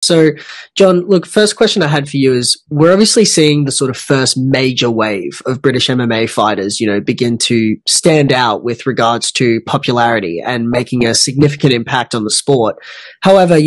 So, John, look, first question I had for you is, we're obviously seeing the sort of first major wave of British MMA fighters, begin to stand out with regards to popularity and making a significant impact on the sport. However,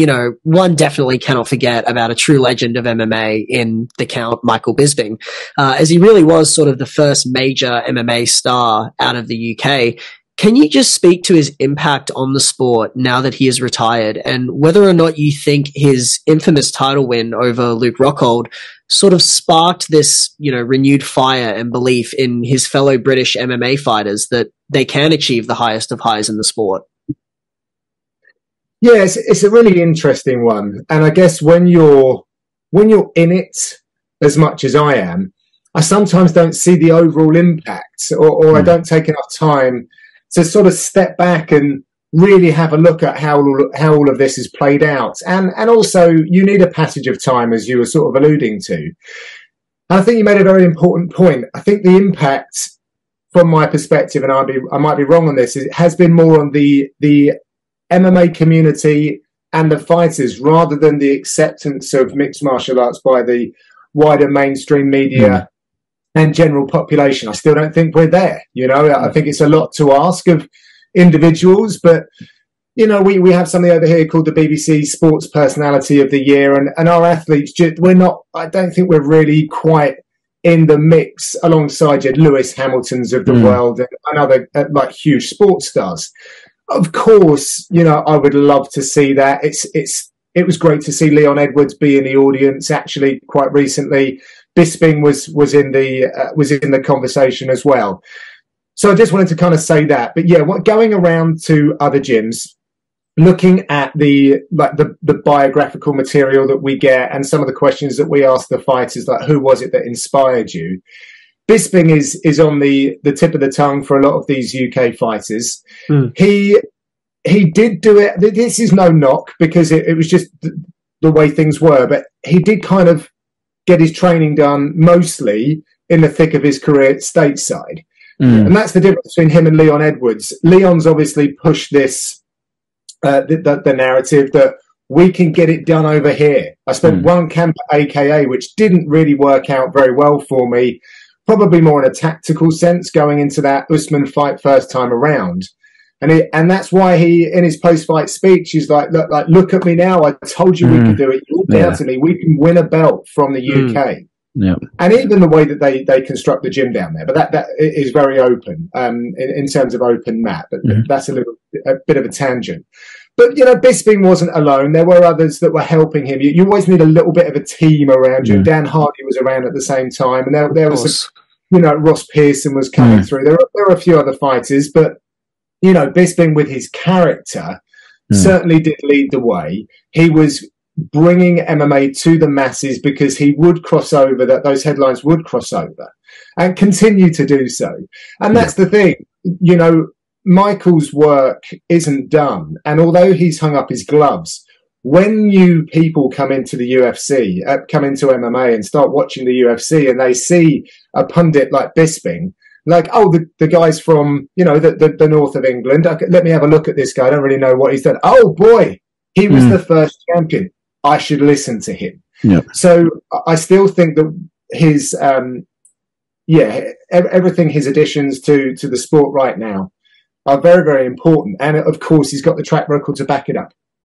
one definitely cannot forget about a true legend of MMA in the Count, Michael Bisping, as he really was sort of the first major MMA star out of the UK. Can you just speak to his impact on the sport now that he is retired, and whether or not you think his infamous title win over Luke Rockhold sort of sparked this, renewed fire and belief in his fellow British MMA fighters that they can achieve the highest of highs in the sport? Yeah, it's a really interesting one. And I guess when you're in it as much as I am, I sometimes don't see the overall impact, or I don't take enough time to sort of step back and really have a look at how all of this is played out. And also, you need a passage of time, as you were sort of alluding to. And I think you made a very important point. I think the impact, from my perspective, and I might be wrong on this, it has been more on the MMA community and the fighters, rather than the acceptance of mixed martial arts by the wider mainstream media and general population. I still don't think we're there. I think it's a lot to ask of individuals, but we have something over here called the BBC Sports Personality of the Year, and our athletes, I don't think we're really quite in the mix alongside your Lewis Hamiltons of the world and other like huge sports stars. Of course, I would love to see that. It was great to see Leon Edwards be in the audience actually quite recently. Bisping was in the conversation as well. So I just wanted to kind of say that. But yeah, going around to other gyms, looking at the biographical material that we get and some of the questions that we ask the fighters, like who was it that inspired you? Bisping is on the tip of the tongue for a lot of these UK fighters. He did do it. This is no knock, because it was just the way things were, but he did kind of get his training done mostly in the thick of his career stateside. And that's the difference between him and Leon Edwards. Leon's obviously pushed this, the narrative that we can get it done over here. I spent one camp at AKA, which didn't really work out very well for me, probably more in a tactical sense, going into that Usman fight first time around. And that's why he, in his post-fight speech, he's like, look at me now. I told you we could do it. You're down to me. We can win a belt from the UK. Yeah. And even the way that they construct the gym down there, but that is very open in terms of open mat. But that's a bit of a tangent. But, Bisping wasn't alone. There were others that were helping him. You always need a little bit of a team around you. Dan Hardy was around at the same time. And there was, Ross Pearson was coming through. There were a few other fighters, but Bisping, with his character, certainly did lead the way. He was bringing MMA to the masses because he would cross over, that those headlines would cross over and continue to do so. And that's the thing, Michael's work isn't done. And although he's hung up his gloves, when new people come into the UFC, come into MMA and start watching the UFC, and they see a pundit like Bisping, like, oh, the guy's from, the north of England. Let me have a look at this guy. I don't really know what he's done. Oh, boy, he was the first champion. I should listen to him. Yeah. So I still think that his, everything, his additions to the sport right now are very, very important. And, of course, he's got the track record to back it up.